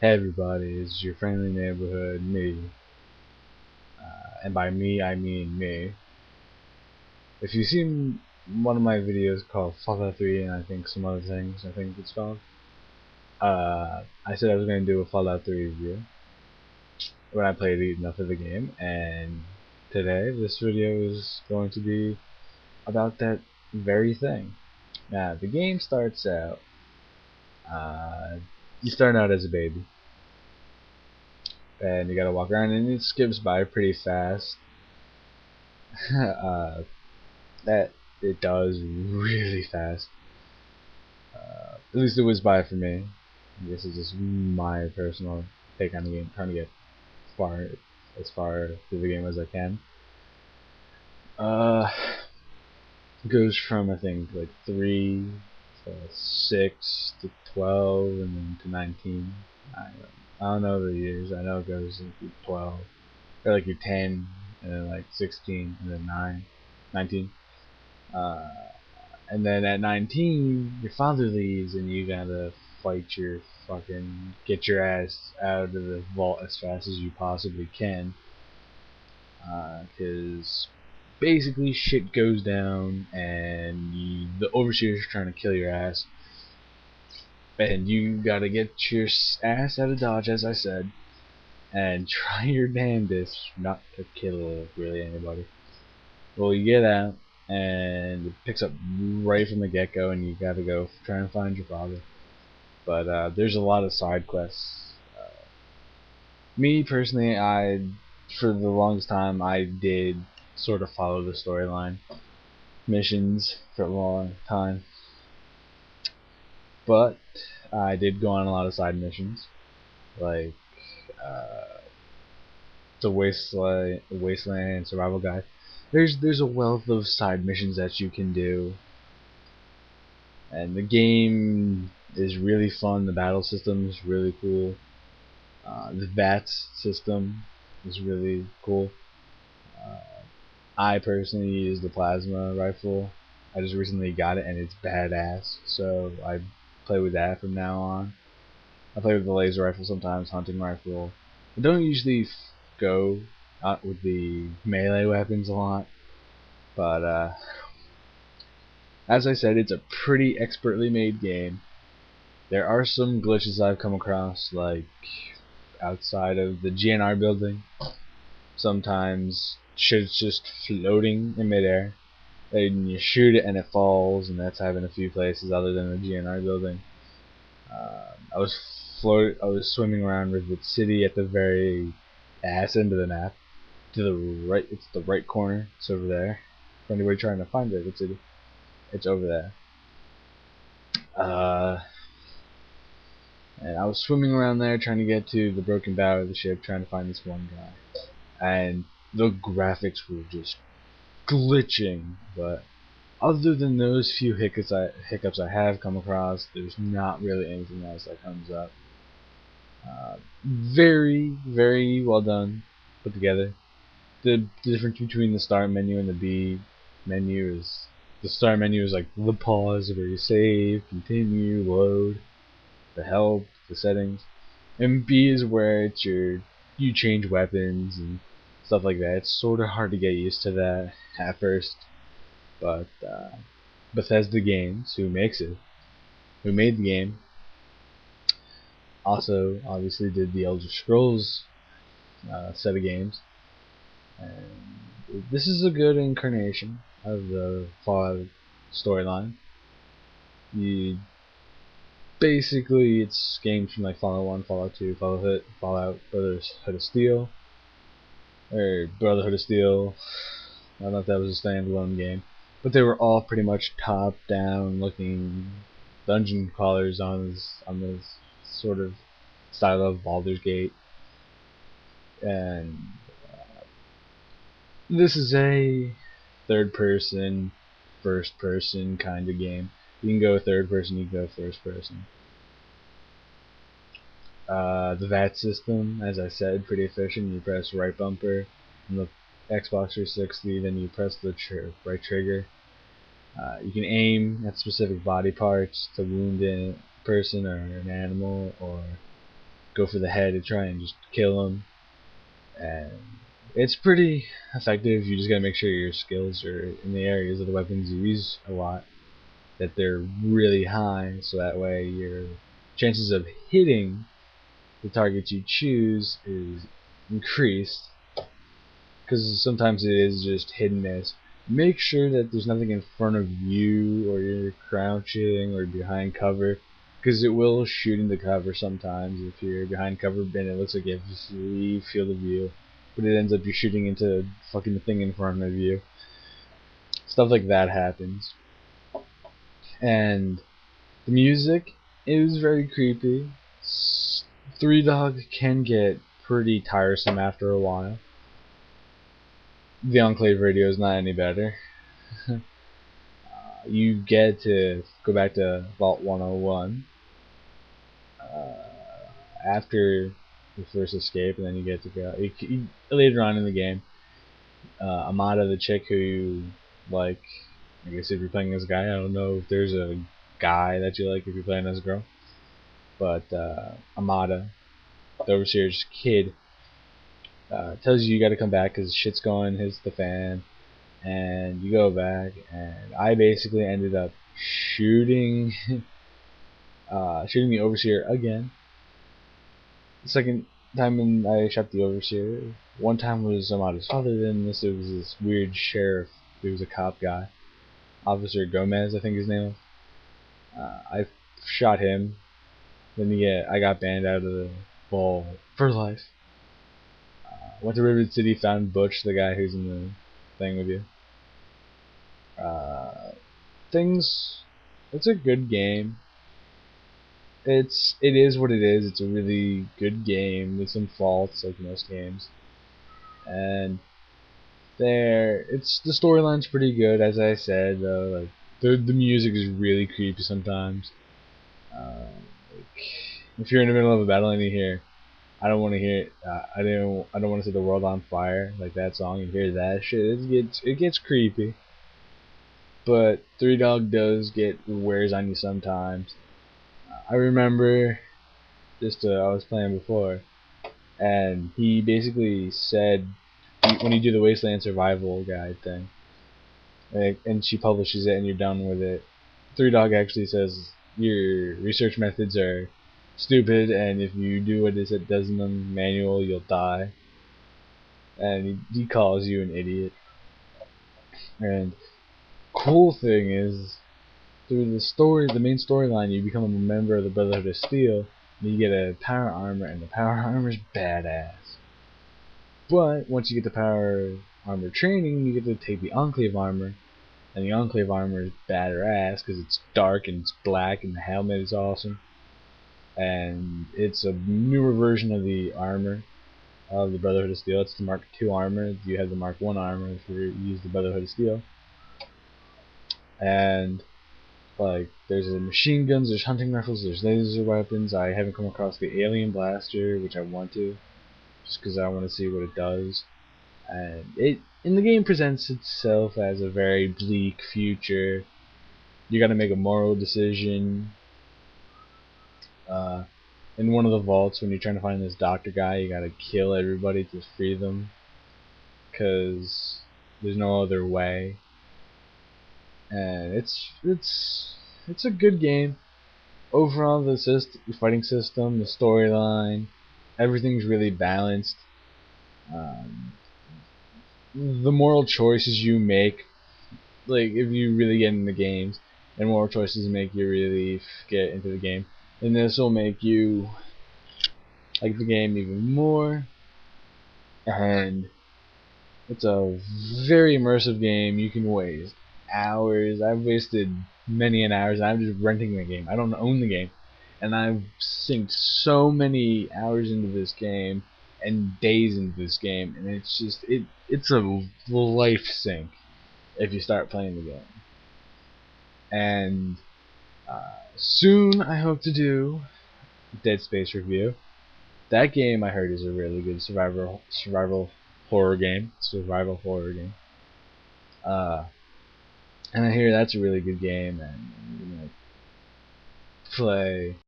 Hey everybody, it's your friendly neighborhood, me. And by me, I mean me. If you've seen one of my videos called Fallout 3 and I think some other things, I think it's called, I said I was going to do a Fallout 3 review when I played enough of the game, and today this video is going to be about that very thing. Now, the game starts out, uh, you start out as a baby, and you gotta walk around, and it skips by pretty fast. uh, that it does really fast. At least it was by for me. I guess it's just my personal take on the game, trying to get as far through the game as I can. Uh, it goes from I think like 3 to 6 to 12 and then to 19. I don't know the years. I know it goes into 12 or like you're 10 and then like 16 and then 19. Uh, And then at 19, your father leaves and you gotta get your ass out of the vault as fast as you possibly can. Because basically shit goes down and the overseer's trying to kill your ass. And you gotta get your ass out of Dodge, as I said, and try your damnedest not to kill really anybody. Well, you get out, and it picks up right from the get-go, and you gotta go try and find your father. But there's a lot of side quests. Me personally, for the longest time I did sort of follow the storyline missions for a long time, but I did go on a lot of side missions, like uh, the Wasteland Survival Guide. There's a wealth of side missions that you can do, and the game is really fun. The battle system is really cool. The VATS system is really cool. Uh, I personally use the plasma rifle. I just recently got it and it's badass, so I play with that from now on. I play with the laser rifle sometimes, hunting rifle. I don't usually go out with the melee weapons a lot, but as I said, it's a pretty expertly made game. There are some glitches I've come across, like outside of the GNR building. Sometimes shit's just floating in midair, and you shoot it and it falls, and that's happened a few places other than the GNR building. I was swimming around Rivet City at the very ass end of the map. To the right, it's the right corner. It's over there. For anybody trying to find Rivet City, it's over there. Uh, and I was swimming around there trying to get to the broken bow of the ship, trying to find this one guy. And the graphics were just glitching, but other than those few hiccups I have come across, there's not really anything else that comes up. Very, very well done, put together. The difference between the start menu and the B menu is the start menu is like the pause where you save, continue, load, the help, the settings, and B is where you change weapons and stuff like that. It's sort of hard to get used to that at first, but Bethesda Games, who made the game, also obviously did the Elder Scrolls set of games, and this is a good incarnation of the Fallout storyline. You basically it's games from like Fallout 1, Fallout 2, Fallout Brotherhood of Steel, or Brotherhood of Steel. I don't know if that was a standalone game, but they were all pretty much top-down looking dungeon crawlers on this sort of style of Baldur's Gate, and this is a third-person, first-person kind of game. You can go third-person, you can go first-person. The VAT system, as I said, pretty efficient. You press right bumper on the Xbox 360, then you press the right trigger. You can aim at specific body parts to wound a person or an animal, or go for the head and try and just kill him. And it's pretty effective. You just gotta make sure your skills are in the areas of the weapons you use a lot, that they're really high, so that way your chances of hitting the target you choose is increased, because sometimes it is just hit and miss. Make sure that there's nothing in front of you, or you're crouching or behind cover, because it will shoot into cover sometimes if you're behind cover and it looks like you have free field of view, but it ends up you're shooting into fucking the thing in front of you. Stuff like that happens. And the music is very creepy. Three Dog can get pretty tiresome after a while. The Enclave radio is not any better. You get to go back to Vault 101 after the first escape, and then you get to go later on in the game. Amada, the chick who you like, I guess if you're playing as a guy, I don't know if there's a guy that you like if you're playing as a girl, but Amada, the overseer's kid, tells you gotta come back because shit's going, hits the fan, and you go back, and I basically ended up shooting shooting the overseer again. The second time when I shot the overseer, one time was Amada's father, then this was this weird sheriff who was a cop guy, Officer Gomez, I think his name was. I shot him, then I got banned out of the ball for life. Went to River City, found Butch, the guy who's in the thing with you. It's a good game. It is what it is. It's a really good game with some faults, like most games. And the storyline's pretty good, as I said. Though, like the music is really creepy sometimes. Like, if you're in the middle of a battle and you hear, I don't want to hear it. I don't want to see the world on fire, like that song. You hear that shit, it gets creepy. But Three Dog does wears on you sometimes. I remember I was playing before, and he basically said when you do the Wasteland Survival Guide thing, and she publishes it and you're done with it, Three Dog actually says your research methods are stupid, and if you do what it does in the manual, you'll die. And he calls you an idiot. And cool thing is, through the main storyline, you become a member of the Brotherhood of Steel, and you get a power armor, and the power armor is badass. But once you get the power armor training, you get to take the Enclave armor, and the Enclave armor is badass because it's dark and it's black, and the helmet is awesome. And it's a newer version of the armor of the Brotherhood of Steel. It's the Mark II armor. You have the Mark I armor if you use the Brotherhood of Steel. And like, there's machine guns, there's hunting rifles, there's laser weapons. I haven't come across the alien blaster, which I want to, just because I want to see what it does. And in the game presents itself as a very bleak future. You got to make a moral decision. In one of the vaults, when you're trying to find this doctor guy, you got to kill everybody to free them, because there's no other way. And it's a good game. Overall, the fighting system, the storyline, everything's really balanced. The moral choices you make, like if you really get into games, and moral choices make you really get into the game, and this will make you like the game even more. And it's a very immersive game. You can waste hours. I've wasted many an hours, and I'm just renting the game. I don't own the game, and I've synced so many hours into this game and days into this game, and it's a life sync if you start playing the game. And soon I hope to do Dead Space review. That game, I heard, is a really good survival horror game. And I hear that's a really good game, and I'm gonna play